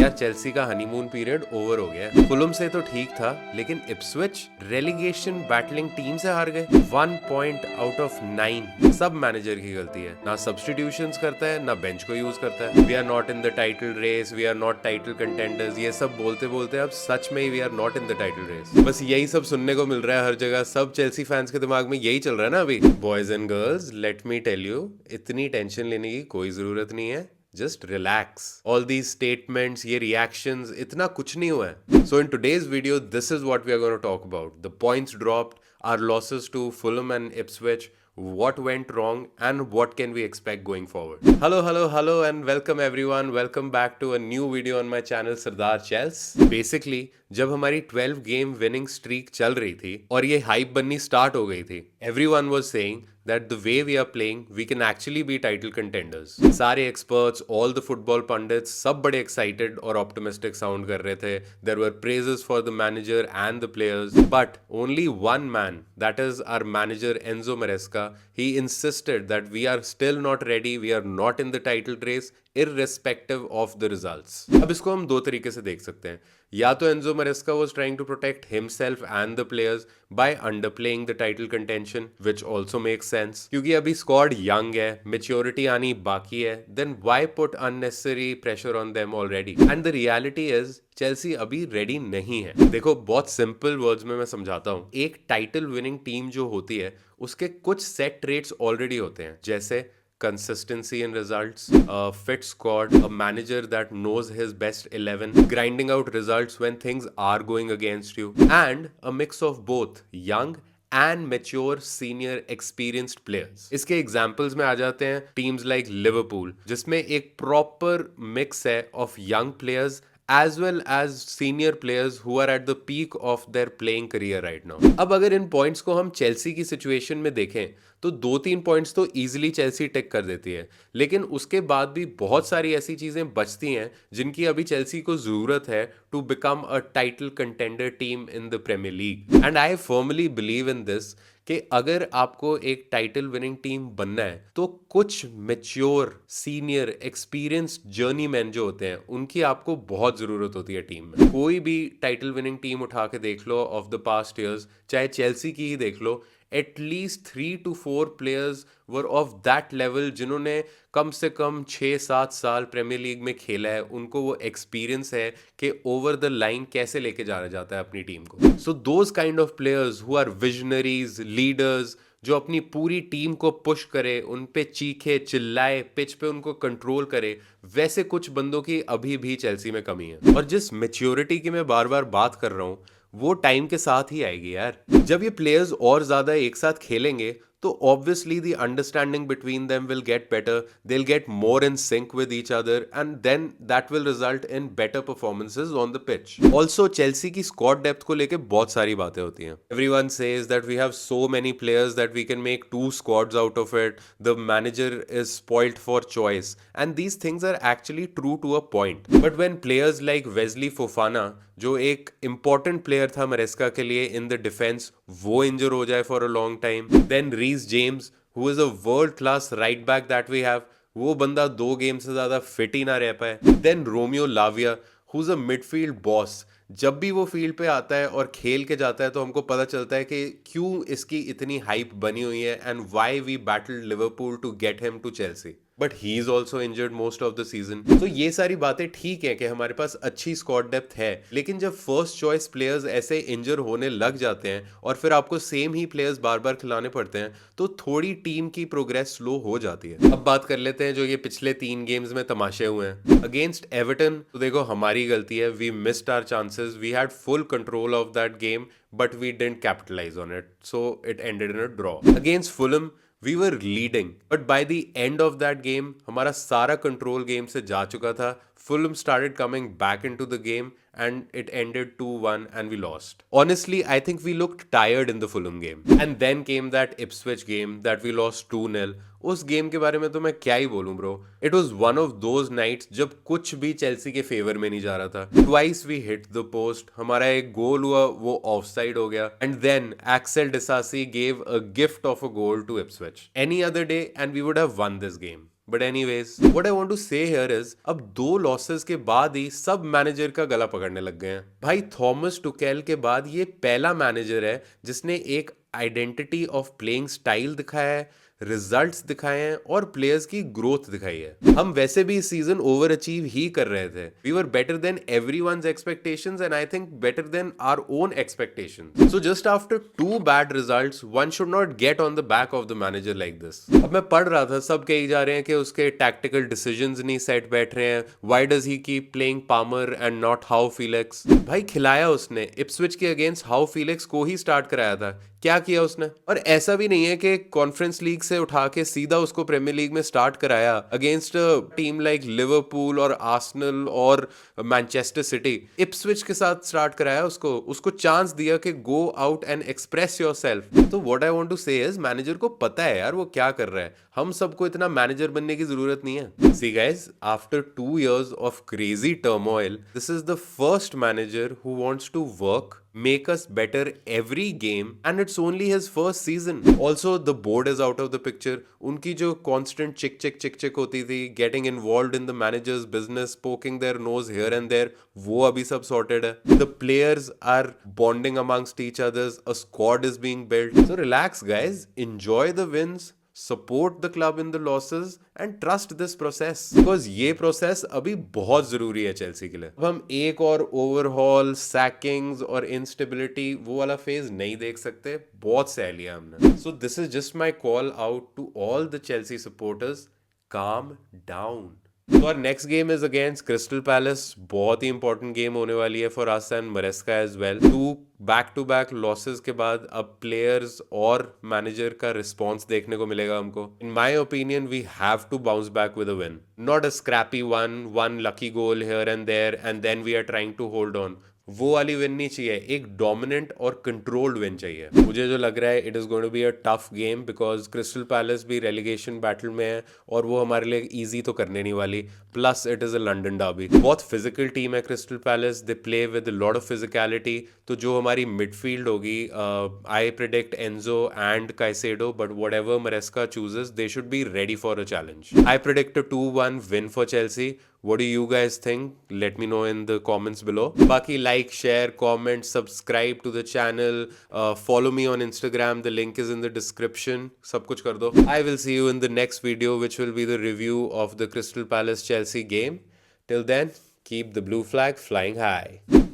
यार चेल्सी का honeymoon period over हो गया है। फुलम से तो ठीक था, लेकिन इप्सविच रेलीगेशन बैटलिंग टीम से हार गए। 1 पॉइंट आउट ऑफ 9। सब मैनेजर की गलती है, ना सब्स्टिट्यूशंस करता है ना बेंच को यूज करता है। We are not in the title race, we are not title contenders, ये सब बोलते बोलते अब सच में ही we are not in the title race. बस यही सब सुनने को मिल रहा है हर जगह। सब चेल्सी फैंस के दिमाग में यही चल रहा है ना अभी। Boys and girls, let me tell you, इतनी टेंशन लेने की कोई जरूरत नहीं है। Just relax. All these statements, ये reactions, इतना कुछ नहीं हुआ है. So in today's video, this is what we are going to talk about. The points dropped, our losses to Fulham and Ipswich, what went wrong, and what can we expect going forward. Hello, and welcome everyone. Welcome back to a new video on my channel Sardar Chels. Basically, जब हमारी 12 game winning streak चल रही थी और ये hype बननी start हो गई थी, everyone was saying that the way we are playing, we can actually be title contenders. सारे experts, all the football pundits, सब बड़े excited और optimistic sound कर रहे थे. There were praises for the manager and the players, but only one man, that is our manager Enzo Maresca, he insisted that we are still not ready, we are not in the title race, irrespective of the results. अब इसको हम दो तरीके से देख सकते हैं. या तो Enzo मरेस्का was trying to protect himself and the players by underplaying the title contention, which also makes sense क्योंकि अभी squad young है, maturity आनी बाकी है. Then why put unnecessary pressure on them already? And the reality is Chelsea अभी ready नहीं है. देखो, बहुत सिंपल वर्ड्स में मैं समझाता हूँ. एक टाइटल विनिंग टीम जो होती है उसके कुछ सेट ट्रेट्स ऑलरेडी होते हैं, जैसे consistency in results, a fit squad, a manager that knows his best 11, grinding out results when things are going against you, and a mix of both young and mature senior experienced players. इसके examples में आ जाते हैं teams like Liverpool, जिसमें एक proper mix है of young players as well as senior players who are at the peak of their playing career right now. अब अगर इन points को हम चेल्सी की सिचुएशन में देखें तो 2-3 पॉइंट्स तो इजीली चेल्सी टेक कर देती है, लेकिन उसके बाद भी बहुत सारी ऐसी चीजें बचती हैं जिनकी अभी चेल्सी को जरूरत है to become a title contender team in the Premier League. And I firmly believe in this कि अगर आपको एक टाइटल विनिंग टीम बनना है तो कुछ मैच्योर सीनियर एक्सपीरियंस्ड जर्नीमैन जो होते हैं उनकी आपको बहुत ज़रूरत होती है टीम में. कोई भी टाइटल विनिंग टीम उठा के देख लो ऑफ द पास्ट ईयर्स, चाहे चेल्सी की ही देख लो, at least 3 to 4 players were of that level जिन्होंने कम से कम 6-7 साल प्रीमियर लीग में खेला है. उनको वो एक्सपीरियंस है कि ओवर द लाइन कैसे लेके जाना जाता है अपनी टीम को. So those kind of players who are visionaries leaders, जो अपनी पूरी टीम को पुश करे, उन पे चीखे चिल्लाए, पिच पे उनको कंट्रोल करे, वैसे कुछ बंदों की अभी भी चेल्सी में कमी है. और जिस मेच्योरिटी की मैं बार बार बात कर रहा हूँ वो टाइम के साथ ही आएगी यार. जब ये प्लेयर्स और ज्यादा एक साथ खेलेंगे तो obviously the understanding between them will get better, they'll get more in sync with each other, and then that will result in better performances on the pitch. Also Chelsea की squad depth को लेके बहुत सारी बातें होती हैं. Everyone says that we have so many players that we can make 2 squads out of it, the manager is spoilt for choice, and these things are actually true to a point. But when players like Wesley Fofana, जो एक important player था मरेस्का के लिए in the defence, वो injure हो जाए for a long time, then Reece James who is a world class right back that we have, वो बंदा 2 गेम से ज्यादा फिट ही ना रह पाए, then Romeo Lavia who is a midfield boss, जब भी वो फील्ड पे आता है और खेल के जाता है तो हमको पता चलता है कि क्यों इसकी इतनी हाइप बनी हुई है and why we battled Liverpool to get him to Chelsea. But he is also injured most of the season. तो ये सारी बातें ठीक है कि हमारे पास अच्छी स्क्वाड डेप्थ है, लेकिन जब फर्स्ट चॉइस प्लेयर्स ऐसे इंजर होने लग जाते हैं और फिर आपको सेम ही प्लेयर्स बार बार खिलाने पड़ते हैं तो थोड़ी टीम की प्रोग्रेस स्लो हो जाती है. अब बात कर लेते हैं जो ये पिछले 3 गेम्स में तमाशे हुए हैं. अगेंस्ट एवर्टन तो देखो हमारी गलती है, we missed our chances, we had full control of that game but we didn't capitalise on it, so it ended in a draw. Against Fulham we were leading, but by the end of that game हमारा सारा control game से जा चुका था. Fulham started coming back into the game and it ended 2-1 and we lost. Honestly, I think we looked tired in the Fulham game. And then came that Ipswich game that we lost 2-0. उस game के बारे में तो मैं क्या ही बोलूं bro. It was one of those nights जब कुछ भी चेल्सी के फेवर में नहीं जा रहा था. Twice we hit the post, हमारा एक गोल हुआ वो ऑफ साइड हो गया, and then Axel Disasi gave a gift of a goal to Ipswich. Any other day and we would have won this game. But anyways what I want to say here is अब 2 losses के बाद ही सब manager का गला पकड़ने लग गए हैं भाई। थॉमस टुकेल के बाद ये पहला मैनेजर है जिसने एक आइडेंटिटी ऑफ प्लेइंग स्टाइल दिखाया है, रिजल्ट्स दिखाए हैं और प्लेयर्स की ग्रोथ दिखाई है। हम वैसे भी इस सीजन ओवर अचीव ही कर रहे थे। We were better than everyone's expectations and I think better than our own expectations. So just after 2 bad results one should not get on the back of the manager like this. अब मैं पढ़ रहा था सब कही जा रहे हैं कि उसके टैक्टिकल डिसीजंस नहीं सेट बैठ रहे हैं। Why does he keep playing Palmer and not Joao Felix? भाई खिलाया उसने इप्सविच के अगेंस्ट हाउ फीलिक्स को ही स्टार्ट कराया था। क्या किया उसने? और ऐसा भी नहीं है कि कॉन्फ्रेंस लीग से उठा के सीधा उसको प्रीमियर लीग में स्टार्ट कराया अगेंस्ट टीम लाइक लिवरपूल और आर्सेनल और मैनचेस्टर सिटी। इप्सविच के साथ स्टार्ट कराया उसको चांस दिया कि go out and express yourself. तो व्हाट आई वांट टू से इज मैनेजर को पता है यार वो क्या कर रहा है। हम सबको इतना मैनेजर बनने की जरूरत नहीं है। See guys, after 2 years of crazy turmoil, this is the first manager who wants to work, make us better every game, and it's only his first season. Also, the board is out of the picture. उनकी जो constant चिक होती थी, getting involved in the manager's business, poking their nose here and there, वो अभी सब sorted है. The players are bonding amongst each others. A squad is being built. So relax, guys. Enjoy the wins. Support the club in the losses and trust this process because ये process अभी बहुत जरूरी है Chelsea के लिए। अब हम एक और ओवरहॉल, सैकिंग्स और इंस्टेबिलिटी वो वाला फेज नहीं देख सकते, बहुत सह लिया हमने। So this is just my call out to all the Chelsea supporters, calm down. तो our next game is against Crystal Palace. बहुत ही इंपॉर्टेंट गेम होने वाली है for us and Maresca as well. 2 back to back losses के बाद अब players और manager का रिस्पॉन्स देखने को मिलेगा हमको। In my opinion we have to bounce back with a win, not a scrappy one lucky goal here and there and then we are trying to hold on. वो वाली win नहीं चाहिए, एक डोमिनेंट और कंट्रोल्ड विन चाहिए। मुझे जो लग रहा है it is going to be a tough game because Crystal Palace भी रेलीगेशन बैटल में है और वो हमारे लिए इजी तो करने नहीं वाली। Plus it is a London derby, बहुत फिजिकल टीम है crystal palace, they play with lot of physicality. तो जो हमारी मिडफील्ड होगी, I predict Enzo and Caicedo, but whatever मरेस्का chooses they should be ready for a challenge. I predict a 2-1 win for Chelsea. What do you guys think? Let me know in the comments below. Baki, like, share, comment, subscribe to the channel, follow me on Instagram. The link is in the description. सब कुछ कर दो. I will see you in the next video, which will be the review of the Crystal Palace Chelsea game. Till then, keep the blue flag flying high.